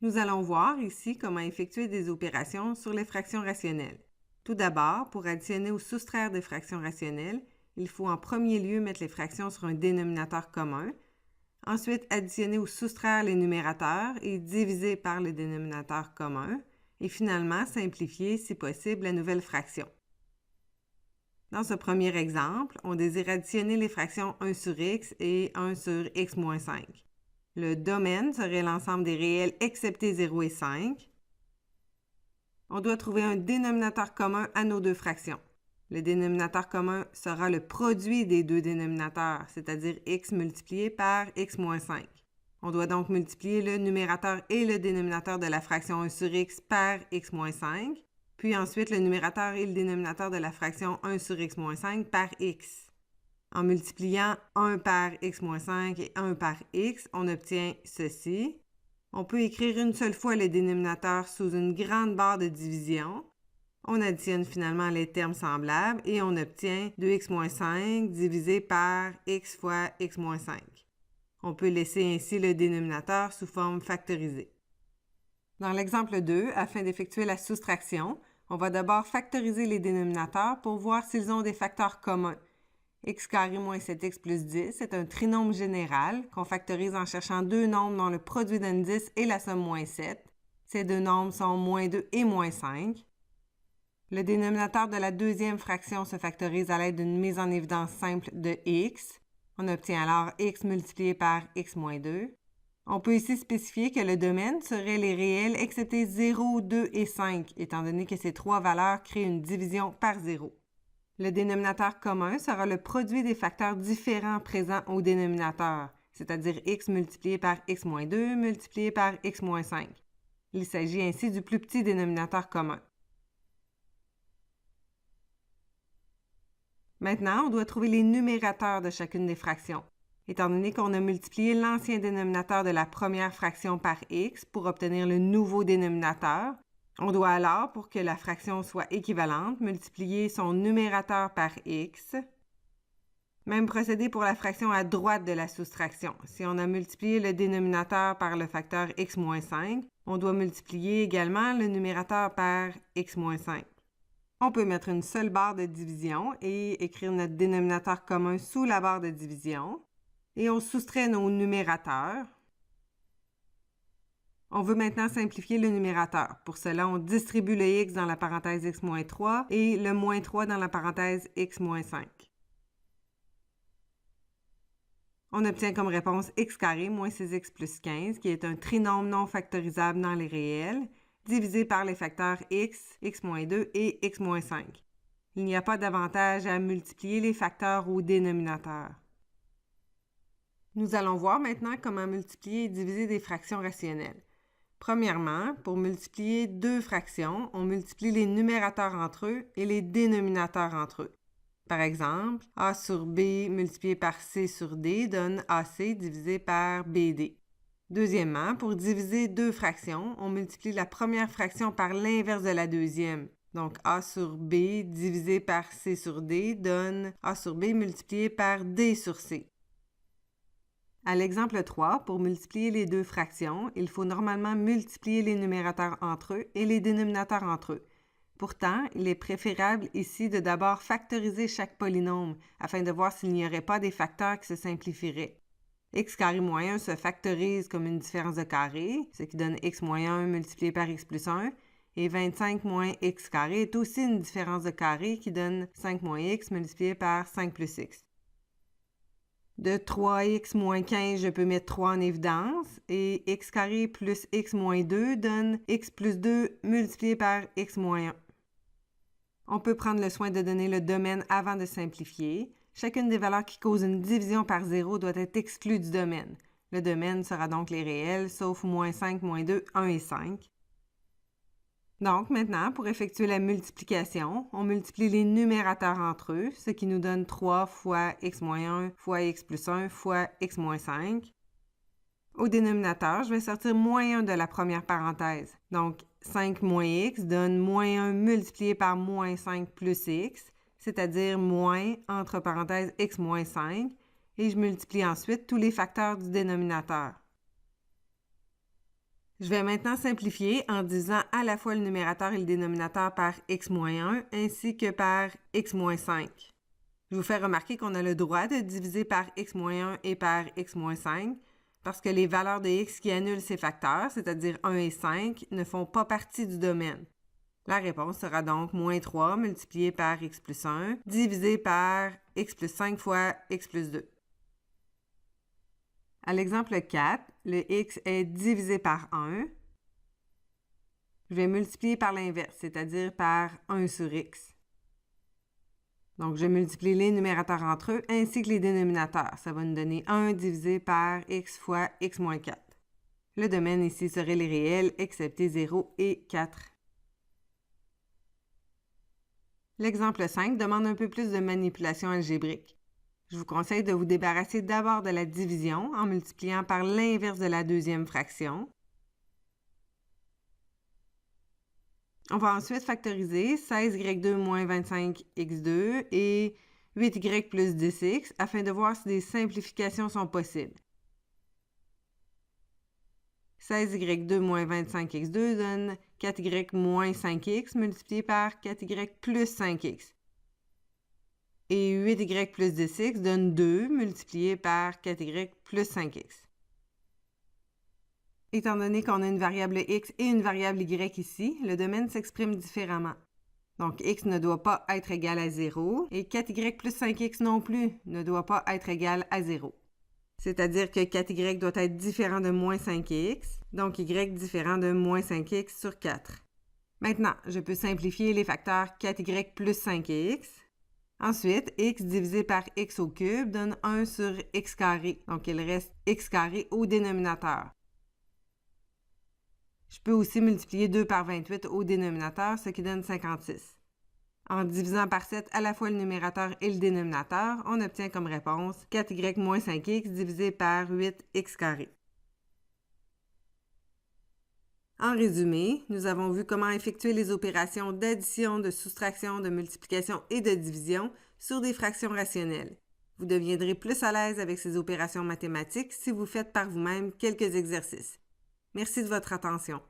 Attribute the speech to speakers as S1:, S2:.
S1: Nous allons voir ici comment effectuer des opérations sur les fractions rationnelles. Tout d'abord, pour additionner ou soustraire des fractions rationnelles, il faut en premier lieu mettre les fractions sur un dénominateur commun. Ensuite, additionner ou soustraire les numérateurs et diviser par le dénominateur commun. Et finalement, simplifier, si possible, la nouvelle fraction. Dans ce premier exemple, on désire additionner les fractions 1 sur x et 1 sur x moins 5. Le domaine serait l'ensemble des réels excepté 0 et 5. On doit trouver un dénominateur commun à nos deux fractions. Le dénominateur commun sera le produit des deux dénominateurs, c'est-à-dire x multiplié par x moins 5. On doit donc multiplier le numérateur et le dénominateur de la fraction 1 sur x par x moins 5, puis ensuite le numérateur et le dénominateur de la fraction 1 sur x moins 5 par x. En multipliant 1 par x moins 5 et 1 par x, on obtient ceci. On peut écrire une seule fois les dénominateurs sous une grande barre de division. On additionne finalement les termes semblables et on obtient 2x moins 5 divisé par x fois x moins 5. On peut laisser ainsi le dénominateur sous forme factorisée. Dans l'exemple 2, afin d'effectuer la soustraction, on va d'abord factoriser les dénominateurs pour voir s'ils ont des facteurs communs. X carré moins 7x plus 10 est un trinôme général qu'on factorise en cherchant deux nombres dont le produit donne 10 et la somme moins 7. Ces deux nombres sont moins 2 et moins 5. Le dénominateur de la deuxième fraction se factorise à l'aide d'une mise en évidence simple de x. On obtient alors x multiplié par x moins 2. On peut ici spécifier que le domaine serait les réels excepté 0, 2 et 5, étant donné que ces trois valeurs créent une division par 0. Le dénominateur commun sera le produit des facteurs différents présents au dénominateur, c'est-à-dire x multiplié par x moins 2 multiplié par x moins 5. Il s'agit ainsi du plus petit dénominateur commun. Maintenant, on doit trouver les numérateurs de chacune des fractions. Étant donné qu'on a multiplié l'ancien dénominateur de la première fraction par x pour obtenir le nouveau dénominateur, on doit alors, pour que la fraction soit équivalente, multiplier son numérateur par x. Même procédé pour la fraction à droite de la soustraction. Si on a multiplié le dénominateur par le facteur x moins 5, on doit multiplier également le numérateur par x moins 5. On peut mettre une seule barre de division et écrire notre dénominateur commun sous la barre de division. Et on soustrait nos numérateurs. On veut maintenant simplifier le numérateur. Pour cela, on distribue le x dans la parenthèse x moins 3 et le moins 3 dans la parenthèse x moins 5. On obtient comme réponse x carré moins 6x plus 15, qui est un trinôme non factorisable dans les réels, divisé par les facteurs x, x moins 2 et x moins 5. Il n'y a pas d'avantage à multiplier les facteurs au dénominateur. Nous allons voir maintenant comment multiplier et diviser des fractions rationnelles. Premièrement, pour multiplier deux fractions, on multiplie les numérateurs entre eux et les dénominateurs entre eux. Par exemple, a sur b multiplié par c sur d donne ac divisé par bd. Deuxièmement, pour diviser deux fractions, on multiplie la première fraction par l'inverse de la deuxième. Donc, a sur b divisé par c sur d donne a sur b multiplié par d sur c. À l'exemple 3, pour multiplier les deux fractions, il faut normalement multiplier les numérateurs entre eux et les dénominateurs entre eux. Pourtant, il est préférable ici de d'abord factoriser chaque polynôme afin de voir s'il n'y aurait pas des facteurs qui se simplifieraient. X carré moins 1 se factorise comme une différence de carré, ce qui donne x moins 1 multiplié par x plus 1, et 25 moins x carré est aussi une différence de carré qui donne 5 moins x multiplié par 5 plus x. De 3x moins 15, je peux mettre 3 en évidence, et x carré plus x moins 2 donne x plus 2 multiplié par x moins 1. On peut prendre le soin de donner le domaine avant de simplifier. Chacune des valeurs qui cause une division par 0 doit être exclue du domaine. Le domaine sera donc les réels, sauf moins 5, moins 2, 1 et 5. Donc maintenant, pour effectuer la multiplication, on multiplie les numérateurs entre eux, ce qui nous donne 3 fois x moins 1 fois x plus 1 fois x moins 5. Au dénominateur, je vais sortir moins 1 de la première parenthèse. Donc 5 moins x donne moins 1 multiplié par moins 5 plus x, c'est-à-dire moins entre parenthèses x moins 5, et je multiplie ensuite tous les facteurs du dénominateur. Je vais maintenant simplifier en divisant à la fois le numérateur et le dénominateur par x-1 ainsi que par x-5. Je vous fais remarquer qu'on a le droit de diviser par x-1 et par x-5 parce que les valeurs de x qui annulent ces facteurs, c'est-à-dire 1 et 5, ne font pas partie du domaine. La réponse sera donc moins 3 multiplié par x plus 1 divisé par x plus 5 fois x plus 2. À l'exemple 4, le x est divisé par 1. Je vais multiplier par l'inverse, c'est-à-dire par 1 sur x. Donc, je multiplie les numérateurs entre eux ainsi que les dénominateurs. Ça va nous donner 1 divisé par x fois x moins 4. Le domaine ici serait les réels, excepté 0 et 4. L'exemple 5 demande un peu plus de manipulation algébrique. Je vous conseille de vous débarrasser d'abord de la division en multipliant par l'inverse de la deuxième fraction. On va ensuite factoriser 16y2 moins 25x2 et 8y plus 10x afin de voir si des simplifications sont possibles. 16y2 moins 25x2 donne 4y moins 5x multiplié par 4y plus 5x. Et 8y plus 10x donne 2 multiplié par 4y plus 5x. Étant donné qu'on a une variable x et une variable y ici, le domaine s'exprime différemment. Donc, x ne doit pas être égal à 0 et 4y plus 5x non plus ne doit pas être égal à 0. C'est-à-dire que 4y doit être différent de moins 5x, donc y différent de moins 5x sur 4. Maintenant, je peux simplifier les facteurs 4y plus 5x. Ensuite, x divisé par x au cube donne 1 sur x carré, donc il reste x carré au dénominateur. Je peux aussi multiplier 2 par 28 au dénominateur, ce qui donne 56. En divisant par 7 à la fois le numérateur et le dénominateur, on obtient comme réponse 4y moins 5x divisé par 8x carré. En résumé, nous avons vu comment effectuer les opérations d'addition, de soustraction, de multiplication et de division sur des fractions rationnelles. Vous deviendrez plus à l'aise avec ces opérations mathématiques si vous faites par vous-même quelques exercices. Merci de votre attention.